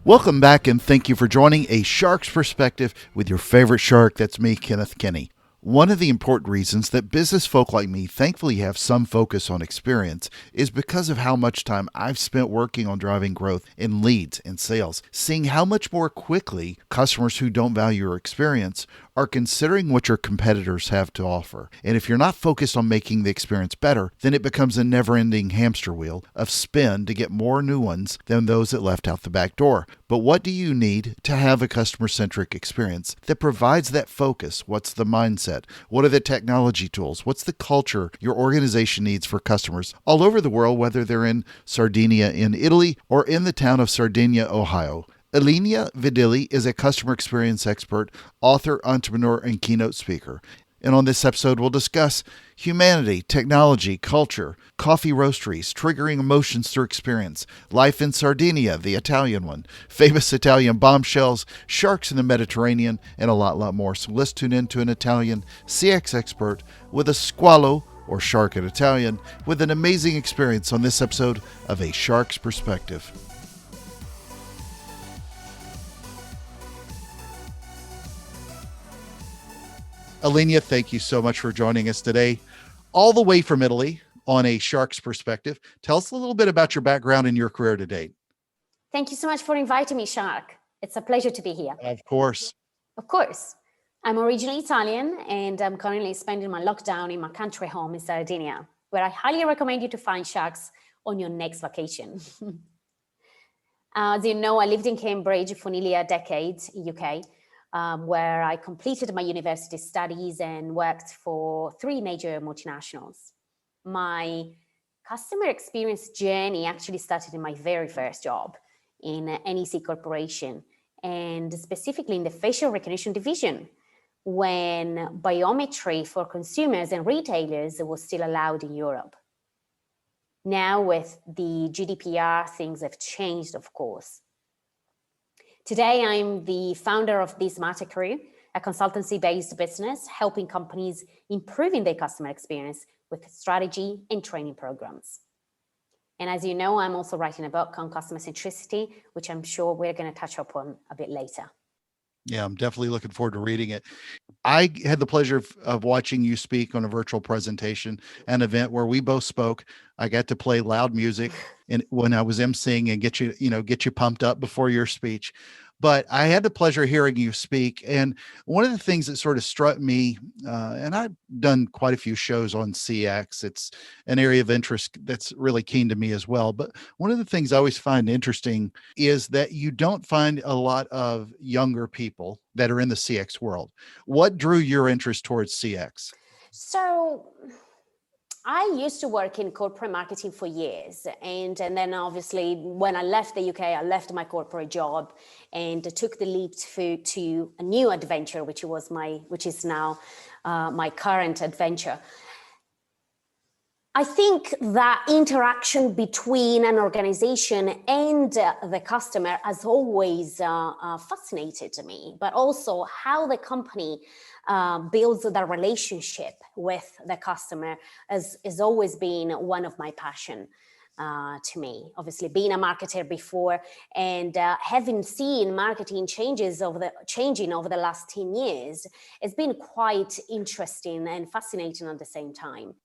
Welcome back and thank you for joining A Shark's Perspective with your favorite shark. That's me, Kenneth Kenny. One of the important reasons that business folk like me thankfully have some focus on experience is because of how much time I've spent working on driving growth in leads and sales, seeing how much more quickly customers who don't value your experience are considering what your competitors have to offer. And if you're not focused on making the experience better, then it becomes a never-ending hamster wheel of spin to get more new ones than those that left out the back door. But what do you need to have a customer-centric experience that provides that focus? What's the mindset? What are the technology tools? What's the culture your organization needs for customers all over the world, whether they're in Sardinia in Italy or in the town of Sardinia, Ohio? Ilenia Vidili is a customer experience expert, author, entrepreneur, and keynote speaker. And on this episode, we'll discuss humanity, technology, culture, coffee roasteries, triggering emotions through experience, life in Sardinia, the Italian one, famous Italian bombshells, sharks in the Mediterranean, and a lot more. So let's tune into an Italian CX expert with a squalo, or shark in Italian, with an amazing experience on this episode of A Shark's Perspective. Ilenia, thank you so much for joining us today, all the way from Italy on A Shark's Perspective. Tell us a little bit about your background and your career to date. Thank you so much for inviting me, Shark. It's a pleasure to be here. Of course. Of course. I'm originally Italian, and I'm currently spending my lockdown in my country home in Sardinia, where I highly recommend you to find sharks on your next vacation. As you know, I lived in Cambridge for nearly a decade in UK, where I completed my university studies and worked for 3 major multinationals. My customer experience journey actually started in my very first job in NEC Corporation, and specifically in the facial recognition division, when biometry for consumers and retailers was still allowed in Europe. Now with the GDPR, things have changed, of course. Today, I'm the founder of This Matter Crew, a consultancy-based business helping companies improving their customer experience with strategy and training programs. And as you know, I'm also writing a book on customer centricity, which I'm sure we're going to touch upon a bit later. Yeah, I'm definitely looking forward to reading it. I had the pleasure of watching you speak on a virtual presentation, an event where we both spoke. I got to play loud music and when I was emceeing and get you pumped up before your speech. But I had the pleasure of hearing you speak. And one of the things that sort of struck me, and I've done quite a few shows on CX, it's an area of interest that's really keen to me as well. But one of the things I always find interesting is that you don't find a lot of younger people that are in the CX world. What drew your interest towards CX? So I used to work in corporate marketing for years. And then obviously when I left the UK, I left my corporate job and took the leap to a new adventure, which is now my current adventure. I think that interaction between an organization and the customer has always fascinated me, but also how the company builds the relationship with the customer has always been one of my passion to me. Obviously, being a marketer before and having seen marketing changing over the last 10 years, it's been quite interesting and fascinating at the same time.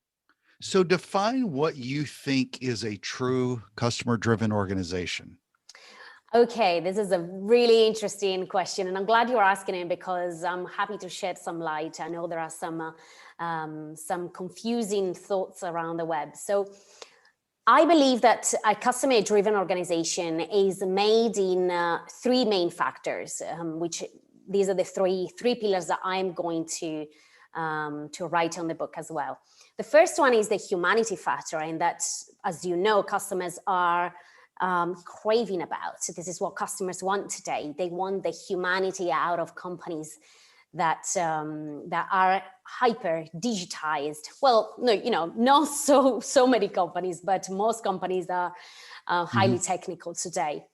So define what you think is a true customer-driven organization. Okay, this is a really interesting question, and I'm glad you're asking it because I'm happy to shed some light. I know there are some confusing thoughts around the web. So I believe that a customer-driven organization is made in 3 main factors, which these are the three pillars that I'm going to write on the book as well. The first one is the humanity factor, and that's, as you know, customers are craving about. So this is what customers want today. They want the humanity out of companies that are hyper digitized. Well, no, not so many companies, but most companies are highly technical today.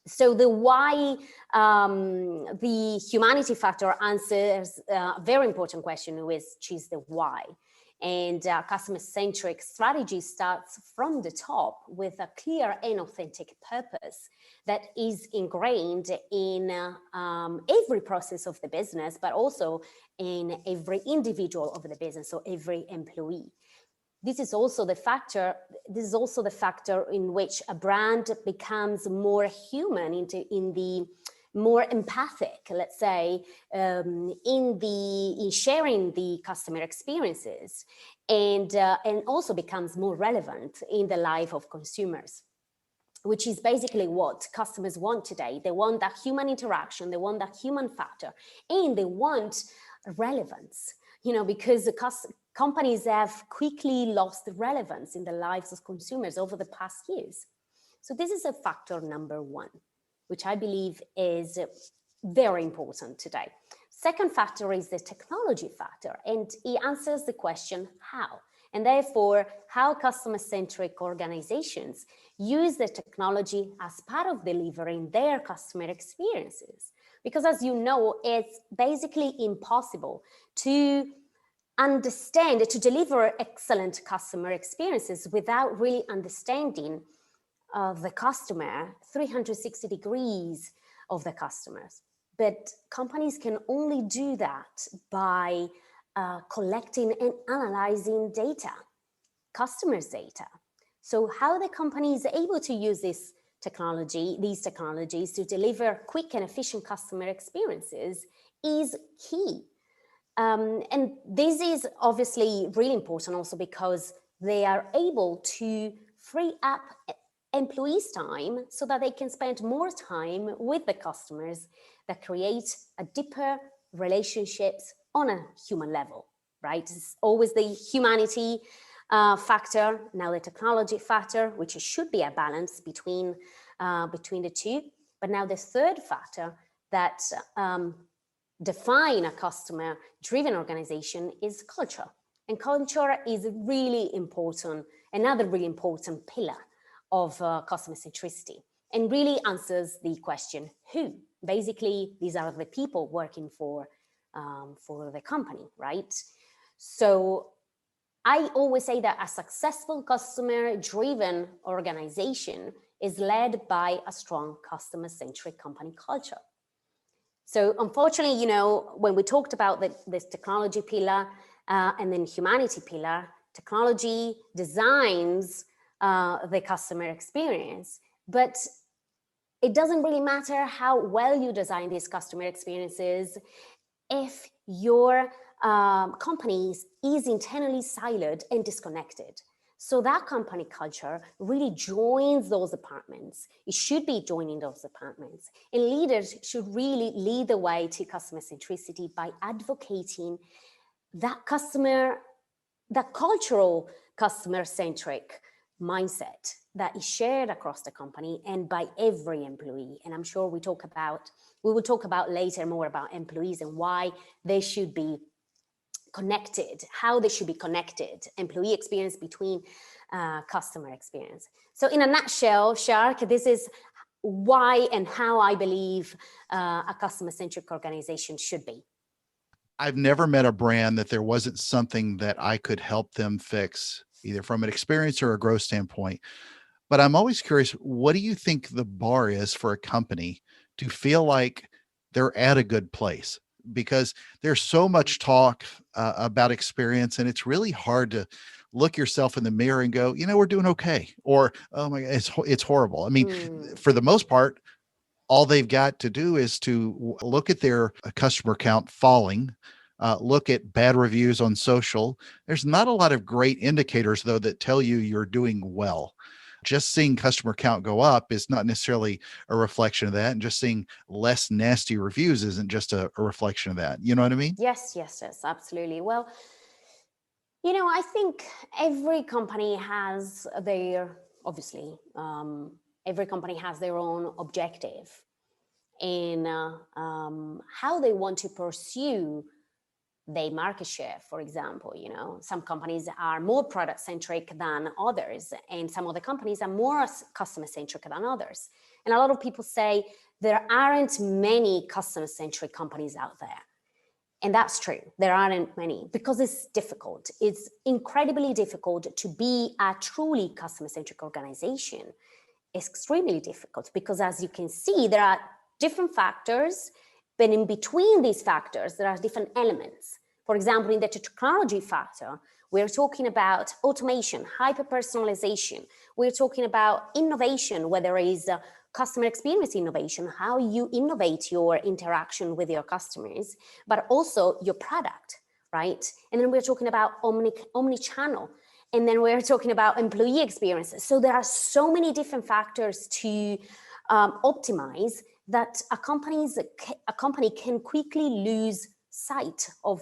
So the why, the humanity factor answers a very important question, which is the why. And customer-centric strategy starts from the top with a clear and authentic purpose that is ingrained in every process of the business, but also in every individual of the business, so every employee. This is also the factor in which a brand becomes more human, in the more empathic, let's say, in sharing the customer experiences, and also becomes more relevant in the life of consumers, which is basically what customers want today. They want that human interaction, they want that human factor, and they want relevance, because companies have quickly lost relevance in the lives of consumers over the past years. So this is a factor number one, which I believe is very important today. Second factor is the technology factor, and it answers the question how. And therefore, how customer-centric organizations use the technology as part of delivering their customer experiences. Because as you know, it's basically impossible to deliver excellent customer experiences without really understanding the customer, 360 degrees of the customers. But companies can only do that by collecting and analyzing data, customers' data. So how the company is able to use these technologies to deliver quick and efficient customer experiences is key. And this is obviously really important also because they are able to free up employees' time so that they can spend more time with the customers, that create a deeper relationships on a human level, right? It's always the humanity factor, now the technology factor, which should be a balance between the two. But now the third factor that define a customer-driven organization is culture. And culture is really important, another really important pillar of customer centricity, and really answers the question who. Basically, these are the people working for the company, right? So I always say that a successful customer-driven organization is led by a strong customer-centric company culture. So unfortunately, when we talked about this technology pillar and then humanity pillar, technology designs the customer experience, but it doesn't really matter how well you design these customer experiences if your company is internally siloed and disconnected. So that company culture really joins those departments. It should be joining those departments. And leaders should really lead the way to customer centricity by advocating that cultural customer-centric mindset that is shared across the company and by every employee. And I'm sure we will talk about later more about employees and why they should be connected, how they should be connected, employee experience between customer experience. So in a nutshell, Shark, this is why and how I believe a customer-centric organization should be. I've never met a brand that there wasn't something that I could help them fix, either from an experience or a growth standpoint. But I'm always curious, what do you think the bar is for a company to feel like they're at a good place? Because there's so much talk about experience, and it's really hard to look yourself in the mirror and go, we're doing okay, or oh my God, it's horrible. I mean, for the most part, all they've got to do is to look at their customer count falling, look at bad reviews on social. There's not a lot of great indicators, though, that tell you you're doing well. Just seeing customer count go up is not necessarily a reflection of that. And just seeing less nasty reviews isn't just a reflection of that. You know what I mean? Yes, absolutely. Well, I think every company has every company has their own objective in how they want to pursue their market share, for example. Some companies are more product-centric than others, and some other companies are more customer-centric than others. And a lot of people say there aren't many customer-centric companies out there. And that's true. There aren't many because it's difficult. It's incredibly difficult to be a truly customer-centric organization. It's extremely difficult because, as you can see, there are different factors, but in between these factors, there are different elements. For example, in the technology factor, we're talking about automation, hyper-personalization. We're talking about innovation, whether it is customer experience innovation, how you innovate your interaction with your customers, but also your product, right? And then we're talking about omni-channel, and then we're talking about employee experiences. So there are so many different factors to optimize that a company can quickly lose sight of,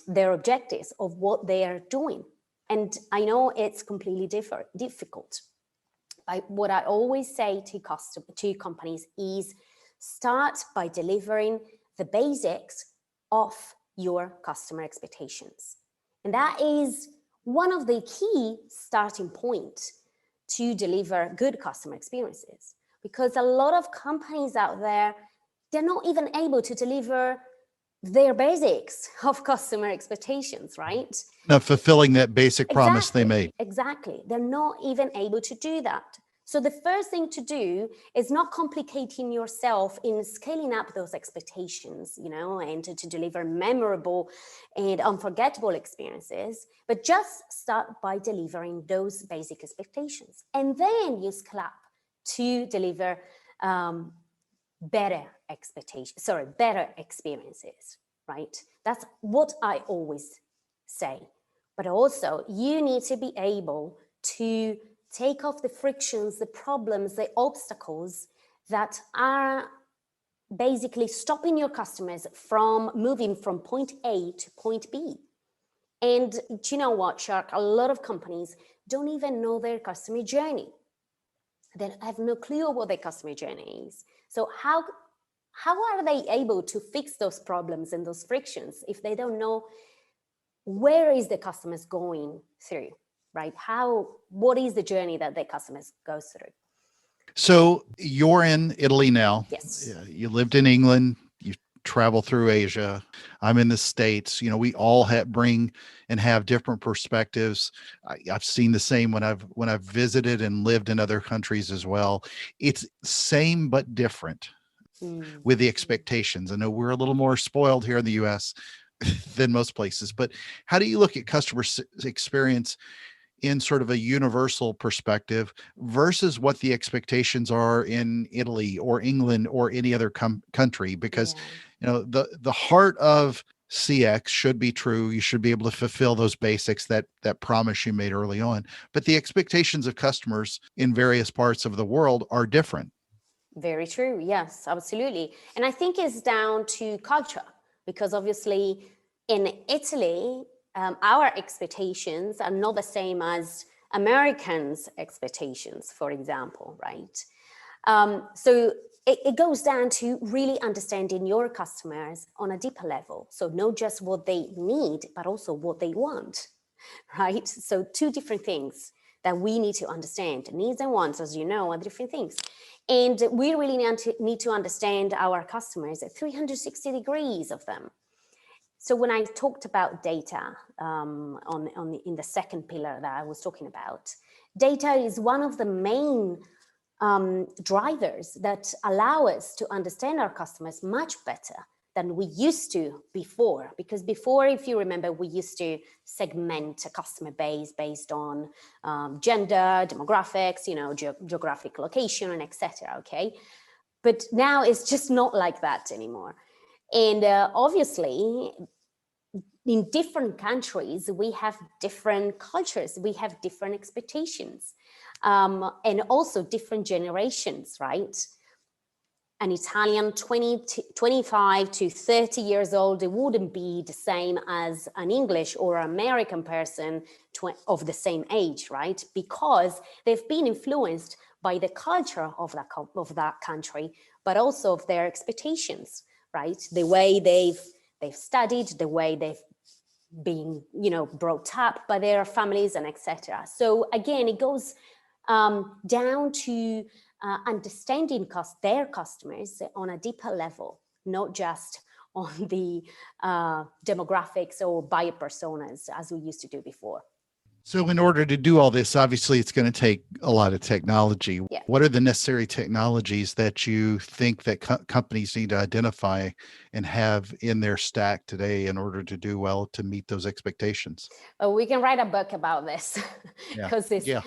their objectives, of what they are doing. And I know it's completely difficult. What I always say to companies is start by delivering the basics of your customer expectations. And that is one of the key starting points to deliver good customer experiences. Because a lot of companies out there, they're not even able to deliver their basics of customer expectations, right? Not fulfilling that basic promise they made. Exactly. They're not even able to do that. So the first thing to do is not complicating yourself in scaling up those expectations, and to deliver memorable and unforgettable experiences, but just start by delivering those basic expectations. And then you scale up to deliver better experiences, right? That's what I always say. But also you need to be able to take off the frictions, the problems, the obstacles that are basically stopping your customers from moving from point A to point B. And do you know what, Shark? A lot of companies don't even know their customer journey. They have no clue what their customer journey is. So how are they able to fix those problems and those frictions if they don't know where is the customers going through, right? What is the journey that their customers go through? So you're in Italy now. Yes. You lived in England. You travel through Asia. I'm in the States. We all bring and have different perspectives. I've seen the same when I've visited and lived in other countries as well. It's same but different with the expectations. I know we're a little more spoiled here in the US than most places, but how do you look at customer experience in sort of a universal perspective versus what the expectations are in Italy or England or any other country? Because the heart of CX should be true. You should be able to fulfill those basics, that promise you made early on, but the expectations of customers in various parts of the world are different. Very true. Yes, absolutely. And I think it's down to culture, because obviously in Italy, our expectations are not the same as Americans' expectations, for example, right? So it goes down to really understanding your customers on a deeper level. So not just what they need, but also what they want, right? So two different things that we need to understand. Needs and wants, as you know, are different things. And we really need to understand our customers at 360 degrees of them. So when I talked about data in the second pillar that I was talking about, data is one of the main drivers that allow us to understand our customers much better than we used to before. Because before, if you remember, we used to segment a customer base based on gender, demographics, geographic location, and etc. Okay, but now it's just not like that anymore. And obviously, in different countries, we have different cultures, we have different expectations, and also different generations, right? An Italian 25 to 30 years old, it wouldn't be the same as an English or American person of the same age, right? Because they've been influenced by the culture of that country, but also of their expectations, right? The way they've studied, the way they've been, brought up by their families and etc. So again, it goes down to understanding their customers on a deeper level, not just on the demographics or buyer personas as we used to do before. So in order to do all this, obviously it's going to take a lot of technology. Yeah. What are the necessary technologies that you think that companies need to identify and have in their stack today in order to do well to meet those expectations? We can write a book about this Yeah. because Yeah.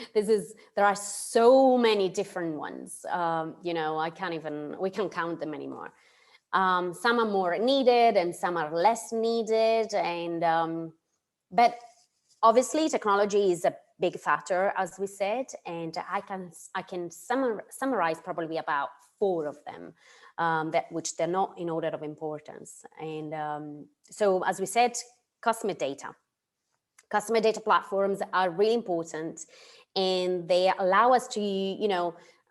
there are so many different ones. We can't count them anymore. Some are more needed and some are less needed. But obviously technology is a big factor, as we said, and I can summarize probably about 4 of them, which they're not in order of importance. And so, as we said, customer data platforms are really important, and they allow us to,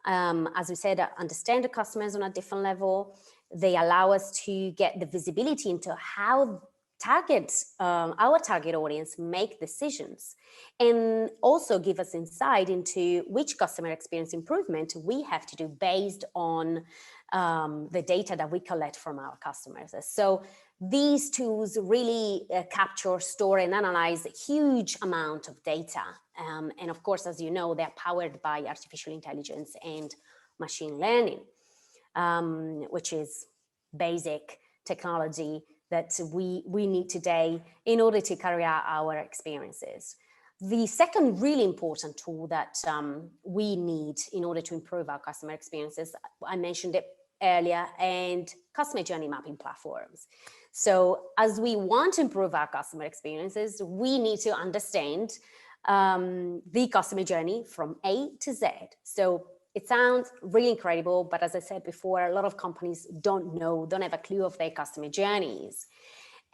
as we said, understand the customers on a different level. They allow us to get the visibility into how our target audience make decisions, and also give us insight into which customer experience improvement we have to do based on the data that we collect from our customers. So these tools really capture, store, and analyze a huge amount of data. And of course, as you know, they're powered by artificial intelligence and machine learning, which is basic technology that we need today in order to carry out our experiences. The second really important tool that we need in order to improve our customer experiences, I mentioned it earlier, and customer journey mapping platforms. So as we want to improve our customer experiences, we need to understand the customer journey from A to Z. So it sounds really incredible, but as I said before, a lot of companies don't have a clue of their customer journeys.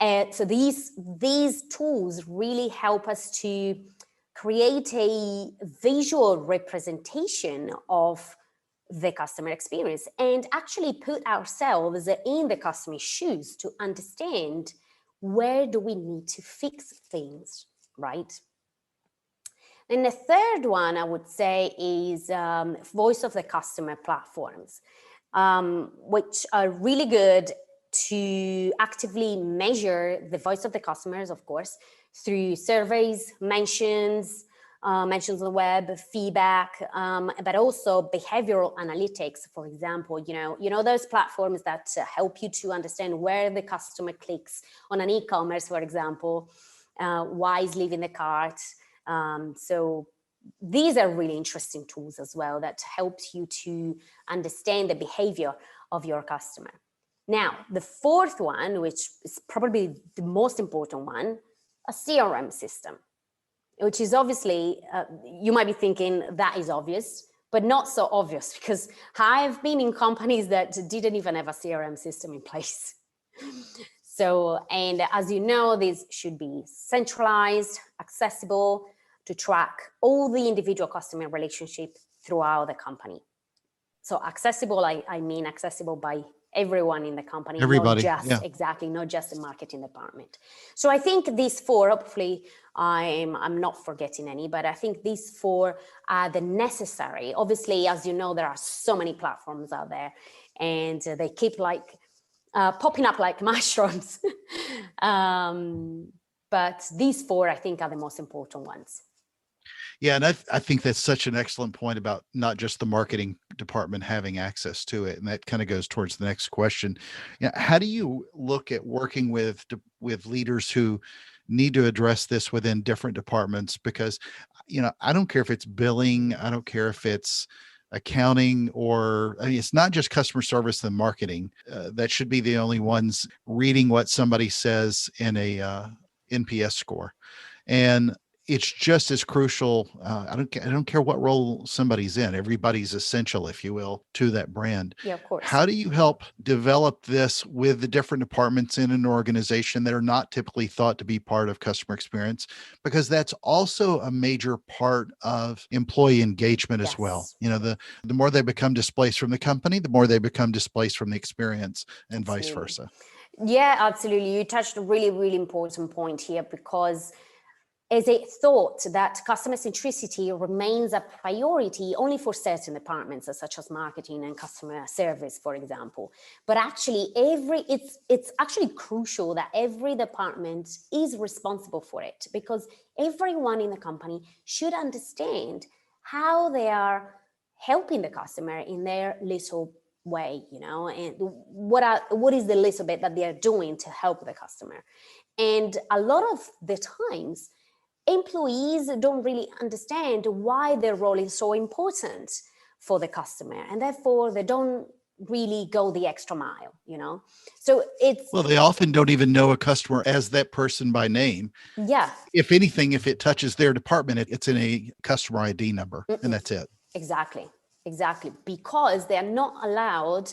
So these tools really help us to create a visual representation of the customer experience and actually put ourselves in the customer's shoes to understand where do we need to fix things, right? And the third one I would say is voice of the customer platforms, which are really good to actively measure the voice of the customers, of course, through surveys, mentions on the web, feedback, but also behavioral analytics. For example, those platforms that help you to understand where the customer clicks on an e-commerce, for example, why is leaving the cart. So these are really interesting tools as well that helps you to understand the behavior of your customer. Now, the fourth one, which is probably the most important one, a CRM system, which is obviously, you might be thinking that is obvious, but not so obvious, because I've been in companies that didn't even have a CRM system in place. So, and as you know, these should be centralized, accessible to track all the individual customer relationship throughout the company. So accessible, I mean accessible by everyone in the company, Everybody, not just the marketing department. So I think these 4, hopefully I'm not forgetting any, but I think these 4 are the necessary. Obviously, as you know, there are so many platforms out there, and they keep popping up like mushrooms. But these 4, I think, are the most important ones. Yeah, and I think that's such an excellent point about not just the marketing department having access to it, and that kind of goes towards the next question. How do you look at working with leaders who need to address this within different departments? Because I don't care if it's billing, I don't care if it's accounting, or it's not just customer service and marketing that should be the only ones reading what somebody says in a NPS score, and it's just as crucial. I don't care what role somebody's in. Everybody's essential, if you will, to that brand. Yeah, of course. How do you help develop this with the different departments in an organization that are not typically thought to be part of customer experience? Because that's also a major part of employee engagement as well. The more they become displaced from the company, the more they become displaced from the experience, and vice versa. Yeah, absolutely. You touched a really, really important point here, because is a thought that customer centricity remains a priority only for certain departments, such as marketing and customer service, for example. But actually, it's actually crucial that every department is responsible for it, because everyone in the company should understand how they are helping the customer in their little way, and what is the little bit that they are doing to help the customer. And a lot of the times, employees don't really understand why their role is so important for the customer, and therefore they don't really go the extra mile, So Well, they often don't even know a customer as that person by name. Yeah. If anything, if it touches their department, it's in a customer ID number, and that's it. Exactly, because they are not allowed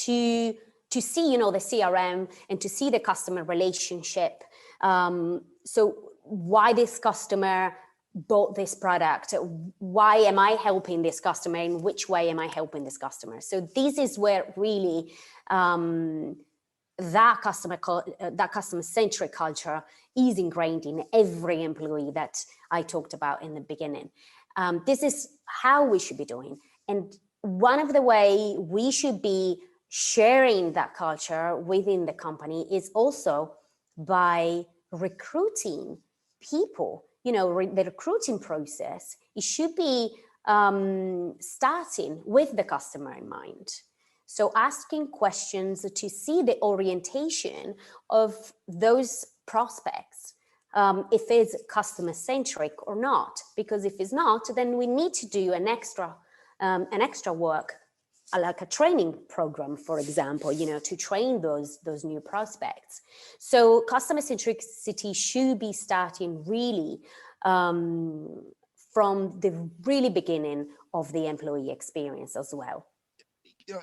to see, the CRM and to see the customer relationship. So why this customer bought this product? Why am I helping this customer? In which way am I helping this customer? So this is where really that customer-centric culture is ingrained in every employee that I talked about in the beginning. This is how we should be doing. And one of the way we should be sharing that culture within the company is also by recruiting people. The recruiting process, it should be starting with the customer in mind. So asking questions to see the orientation of those prospects, if it's customer-centric or not. Because if it's not, then we need to do an extra work, like a training program, for example, to train those new prospects. So customer centricity should be starting really from the really beginning of the employee experience as well.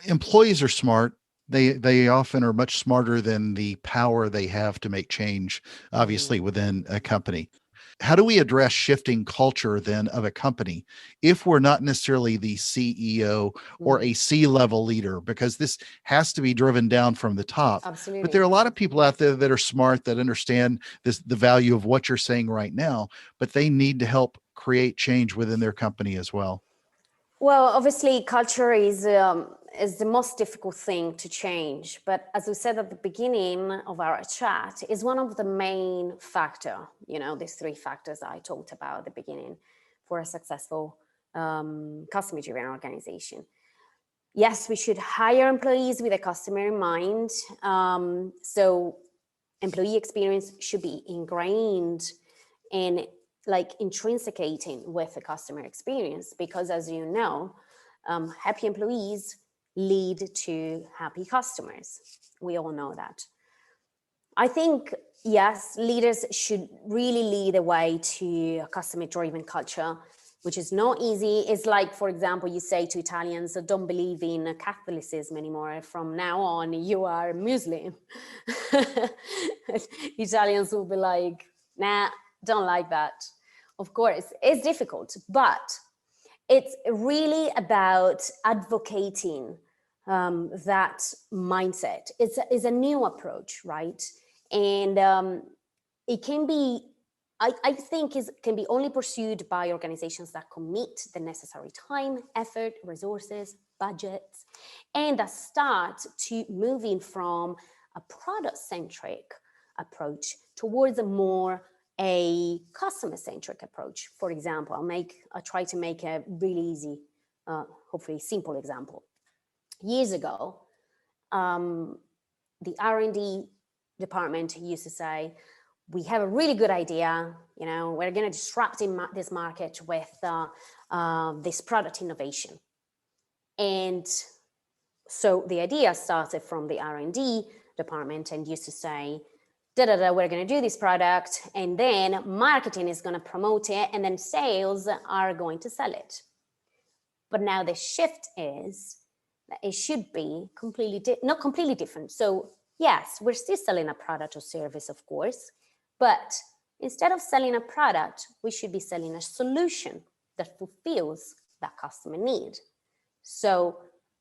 Employees are smart. They often are much smarter than the power they have to make change, obviously, within a company. How do we address shifting culture then of a company if we're not necessarily the CEO or a C-level leader? Because this has to be driven down from the top. Absolutely. But there are a lot of people out there that are smart, that understand the value of what you're saying right now, but they need to help create change within their company as well. Well, obviously, culture is the most difficult thing to change. But as we said at the beginning of our chat, is one of the main factor, these three factors I talked about at the beginning for a successful customer-driven organization. Yes, we should hire employees with a customer in mind. So employee experience should be ingrained in intrinsicating with the customer experience, because as you know, happy employees lead to happy customers. We all know that. I think, yes, leaders should really lead the way to a customer-driven culture, which is not easy. It's like, for example, you say to Italians, don't believe in Catholicism anymore. From now on, you are Muslim. Italians will be like, nah, don't like that. Of course, it's difficult, but it's really about advocating that mindset. It's a new approach, right? And it can be, I think, can be only pursued by organizations that commit the necessary time, effort, resources, budgets, and that start to moving from a product-centric approach towards a customer-centric approach. For example, I'll try to make a really easy, hopefully simple example. Years ago, the R&D department used to say, we have a really good idea, we're going to disrupt this market with this product innovation. And so the idea started from the R&D department and used to say, we're going to do this product, and then marketing is going to promote it, and then sales are going to sell it. But now the shift is that it should be not completely different. So yes, we're still selling a product or service, of course, but instead of selling a product, we should be selling a solution that fulfills that customer need. So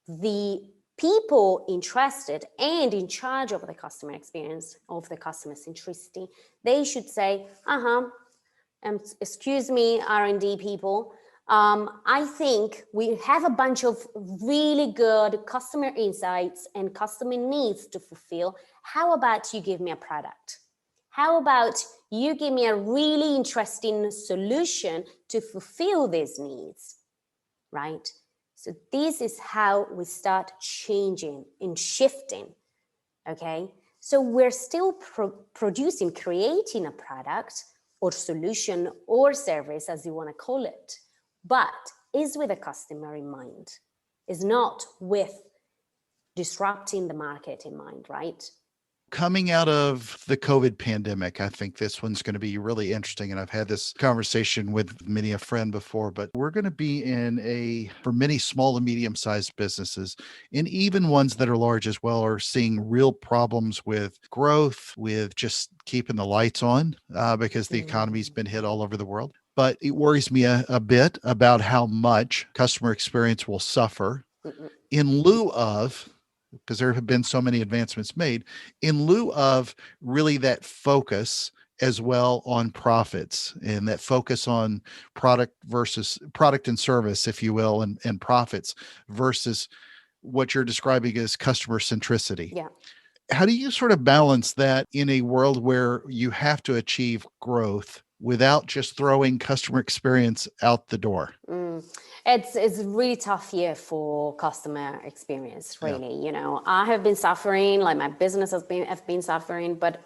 the people interested and in charge of the customer experience, of the customer centricity, they should say, excuse me, R&D people, I think we have a bunch of really good customer insights and customer needs to fulfill. How about you give me a product? How about you give me a really interesting solution to fulfill these needs, right? So this is how we start changing and shifting, okay? So we're still producing, creating a product or solution or service, as you want to call it, but is with a customer in mind, is not with disrupting the market in mind, right? Coming out of the COVID pandemic, I think this one's going to be really interesting. And I've had this conversation with many a friend before, but we're going to be for many small and medium sized businesses, and even ones that are large as well, are seeing real problems with growth, with just keeping the lights on because the economy's been hit all over the world. But it worries me a bit about how much customer experience will suffer in lieu of, because there have been so many advancements made, in lieu of really that focus as well on profits, and that focus on product and service, if you will, and profits versus what you're describing as customer centricity. Yeah. How do you sort of balance that in a world where you have to achieve growth without just throwing customer experience out the door? It's a really tough year for customer experience, really. Yeah. You know, I have been suffering, like my business have been suffering, but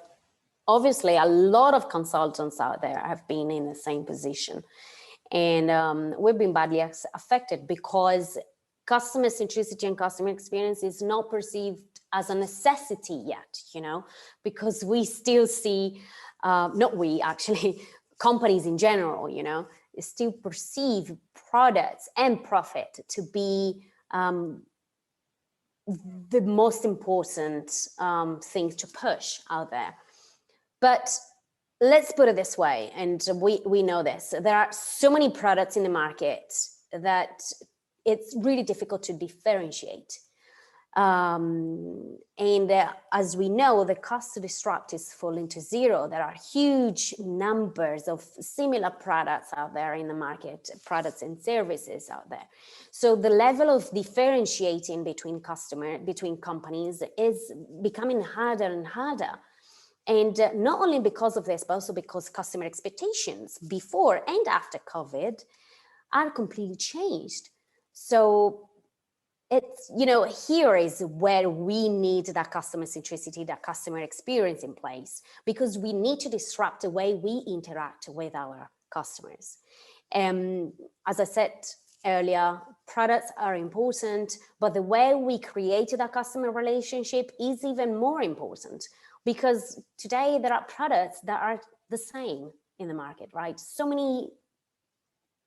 obviously a lot of consultants out there have been in the same position. And we've been badly affected because customer centricity and customer experience is not perceived as a necessity yet, you know, because we still see, not we actually, companies in general, you know, still perceive products and profit to be the most important thing to push out there. But let's put it this way, and we know this. There are so many products in the market that it's really difficult to differentiate. As we know, the cost to disrupt is falling to zero. There are huge numbers of similar products out there in the market, products and services out there. So the level of differentiating between companies is becoming harder and harder. And not only because of this, but also because customer expectations before and after COVID are completely changed. So it's, you know, here is where we need that customer centricity, that customer experience in place, because we need to disrupt the way we interact with our customers. As I said earlier, products are important, but the way we create that customer relationship is even more important, because today there are products that are the same in the market, right? So many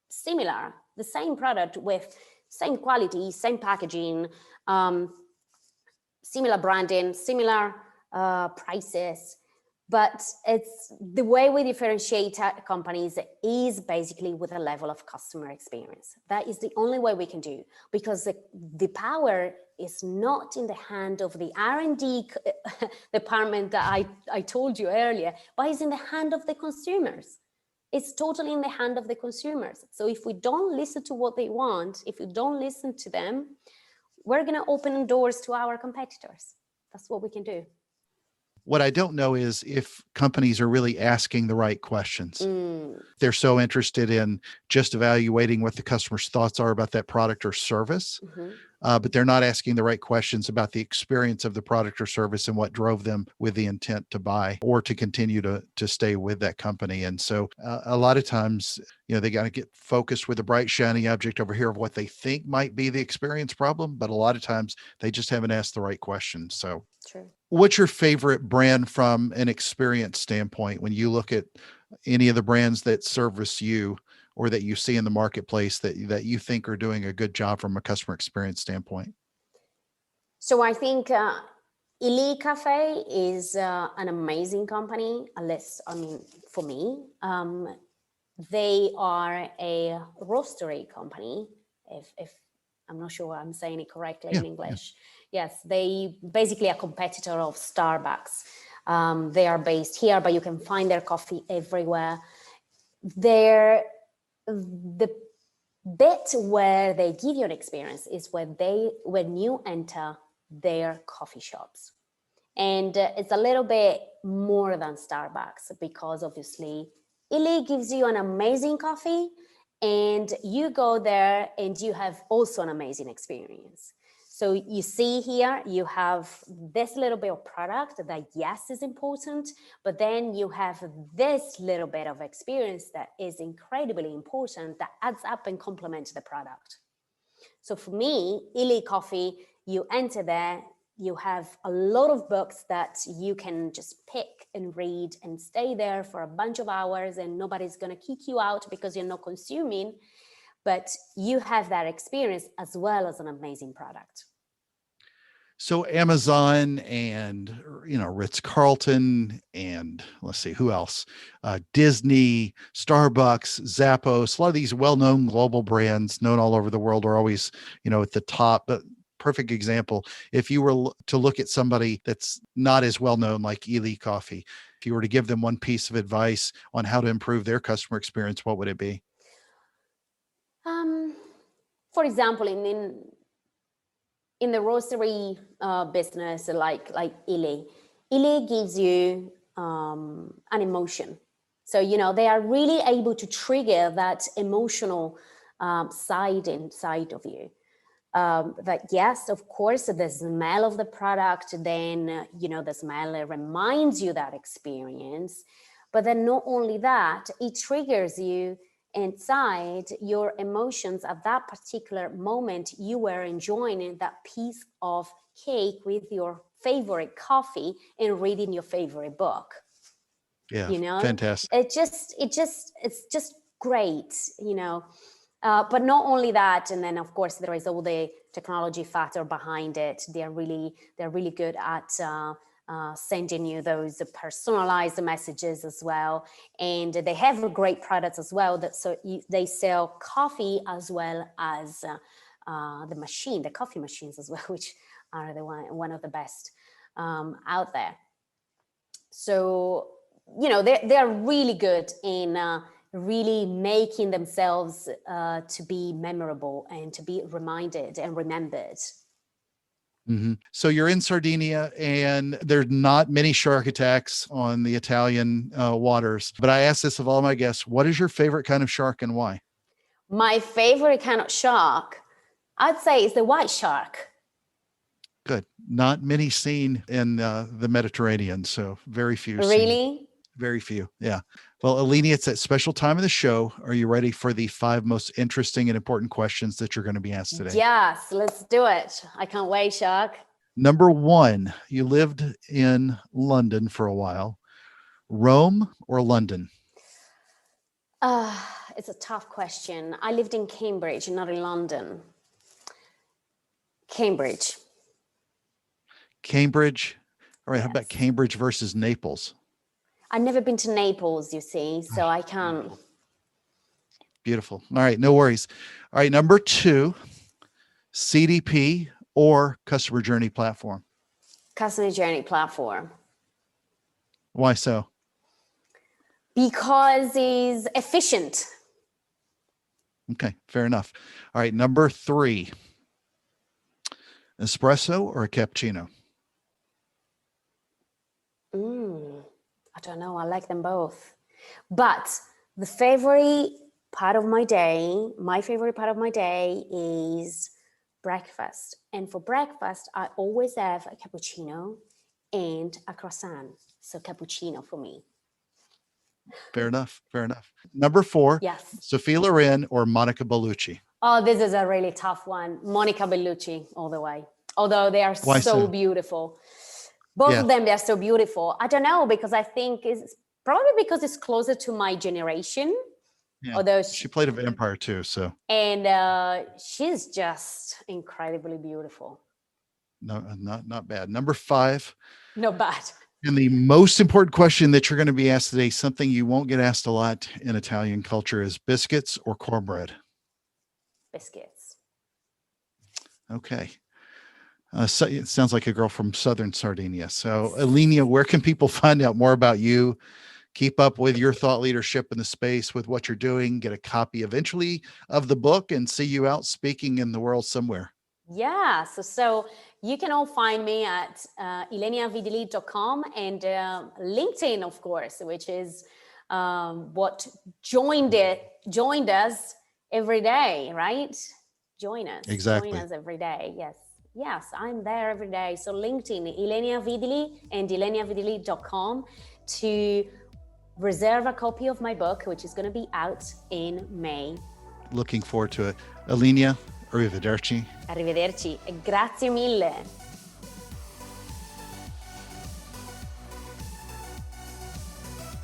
similar, the same product with same quality, same packaging, similar branding, similar prices. But it's the way we differentiate companies is basically with a level of customer experience. That is the only way we can do, because the power is not in the hand of the R&D department that I told you earlier, but it's in the hand of the consumers. It's totally in the hand of the consumers. So if we don't listen to what they want, if we don't listen to them, we're going to open doors to our competitors. That's what we can do. What I don't know is if companies are really asking the right questions. They're so interested in just evaluating what the customer's thoughts are about that product or service, but they're not asking the right questions about the experience of the product or service and what drove them with the intent to buy or to continue to stay with that company. And so a lot of times, you know, they got to get focused with a bright, shiny object over here of what they think might be the experience problem. But a lot of times they just haven't asked the right questions. So True. What's your favorite brand from an experience standpoint when you look at any of the brands that service you or that you see in the marketplace that you think are doing a good job from a customer experience standpoint? So I think Ili Cafe is an amazing company, at least, I mean, for me. They are a roastery company, if I'm not sure I'm saying it correctly in English. Yes, they basically a competitor of Starbucks. They are based here, but you can find their coffee everywhere. the bit where they give you an experience is when you enter their coffee shops. And it's a little bit more than Starbucks, because obviously Illy gives you an amazing coffee, and you go there and you have also an amazing experience. So you see here, you have this little bit of product that, yes, is important, but then you have this little bit of experience that is incredibly important, that adds up and complements the product. So for me, Illy Coffee, you enter there, you have a lot of books that you can just pick and read and stay there for a bunch of hours, and nobody's going to kick you out because you're not consuming, but you have that experience as well as an amazing product. So Amazon and, Ritz-Carlton and let's see, who else? Disney, Starbucks, Zappos, a lot of these well-known global brands known all over the world are always, at the top. But perfect example, if you were to look at somebody that's not as well-known like Illy Coffee, if you were to give them one piece of advice on how to improve their customer experience, what would it be? For example, in the roastery business, like Illy gives you an emotion. So, they are really able to trigger that emotional side inside of you. That, yes, of course, the smell of the product, then, the smell reminds you that experience. But then not only that, it triggers you inside your emotions at that particular moment. You were enjoying that piece of cake with your favorite coffee and reading your favorite book. Yeah, fantastic. It's just great, but not only that, and then of course there is all the technology factor behind it. They're really good at sending you those personalized messages as well, and they have great products as well. They sell coffee as well as the coffee machines as well, which are one of the best out there. So they're really good in really making themselves to be memorable and to be reminded and remembered. Mm-hmm. So you're in Sardinia, and there's not many shark attacks on the Italian waters. But I asked this of all my guests: what is your favorite kind of shark and why? My favorite kind of shark, I'd say, is the white shark. Good. Not many seen in the Mediterranean, so very few. Really? Seen. Very few. Yeah. Well, Ilenia, it's that special time of the show. Are you ready for the 5 most interesting and important questions that you're going to be asked today? Yes, let's do it. I can't wait, Shark. Number 1, you lived in London for a while. Rome or London? It's a tough question. I lived in Cambridge, not in London. Cambridge. Cambridge. All right. Yes. How about Cambridge versus Naples? I've never been to Naples, you see, so I can't. Beautiful. All right. No worries. All right. Number 2, CDP or customer journey platform? Customer journey platform. Why so? Because it's efficient. Okay. Fair enough. All right. Number 3, espresso or a cappuccino? I don't know. I like them both. But the favorite part of my day is breakfast. And for breakfast, I always have a cappuccino and a croissant. So cappuccino for me. Fair enough. Fair enough. Number 4, Yes. Sophia Loren or Monica Bellucci? Oh, this is a really tough one. Monica Bellucci all the way. Although they are so beautiful. Both of them, they're so beautiful. I don't know, because I think it's probably because it's closer to my generation. Yeah. Although she played a vampire too, so. And she's just incredibly beautiful. No, not bad. Number 5. Not bad. And the most important question that you're going to be asked today, something you won't get asked a lot in Italian culture, is biscuits or cornbread? Biscuits. Okay. So it sounds like a girl from southern Sardinia. So, Ilenia, where can people find out more about you, keep up with your thought leadership in the space with what you're doing, get a copy eventually of the book, and see you out speaking in the world somewhere. Yeah, so you can all find me at ileniavidili.com and LinkedIn, of course, which is what joined us every day, right? Join Exactly. us every day. Yes, I'm there every day. So LinkedIn, Ilenia Vidili and ileniavidili.com to reserve a copy of my book, which is going to be out in May. Looking forward to it. Ilenia, arrivederci. Arrivederci e grazie mille.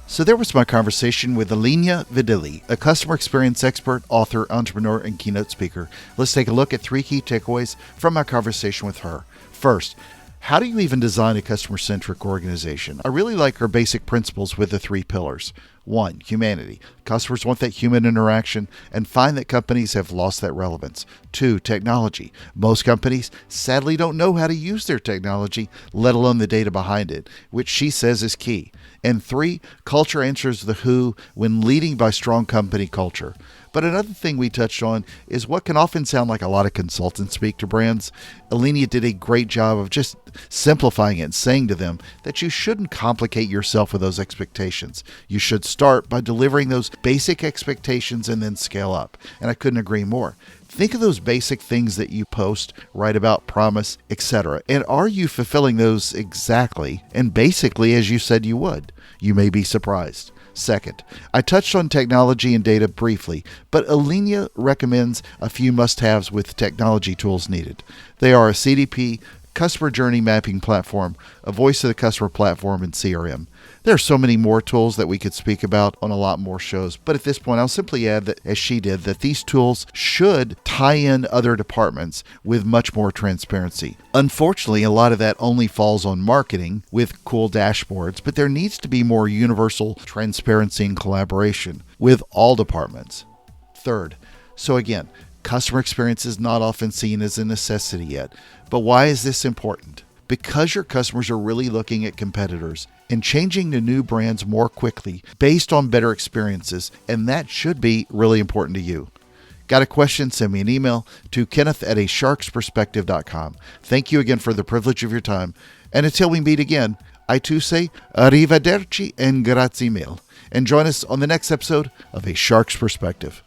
So there was my conversation with Ilenia Vidili, a customer experience expert, author, entrepreneur, and keynote speaker. Let's take a look at 3 key takeaways from my conversation with her. First, how do you even design a customer-centric organization? I really like her basic principles with the 3 pillars. 1, humanity. Customers want that human interaction and find that companies have lost that relevance. 2, technology. Most companies sadly don't know how to use their technology, let alone the data behind it, which she says is key. And 3, culture answers the who when leading by strong company culture. But another thing we touched on is what can often sound like a lot of consultants speak to brands. Ilenia did a great job of just simplifying it and saying to them that you shouldn't complicate yourself with those expectations. You should start by delivering those basic expectations and then scale up. And I couldn't agree more. Think of those basic things that you post, write about, promise, etc. And are you fulfilling those exactly and basically as you said you would? You may be surprised. Second, I touched on technology and data briefly, but Ilenia recommends a few must-haves with technology tools needed. They are a CDP, customer journey mapping platform, a voice of the customer platform, and CRM. There are so many more tools that we could speak about on a lot more shows, but at this point I'll simply add that, as she did, that these tools should tie in other departments with much more transparency. Unfortunately, a lot of that only falls on marketing with cool dashboards, but there needs to be more universal transparency and collaboration with all departments. Third, so again, customer experience is not often seen as a necessity yet, but why is this important? Because your customers are really looking at competitors and changing to new brands more quickly based on better experiences, and that should be really important to you. Got a question? Send me an email to kenneth@asharksperspective.com. Thank you again for the privilege of your time, and until we meet again, I too say arrivederci and grazie mille, and join us on the next episode of A Shark's Perspective.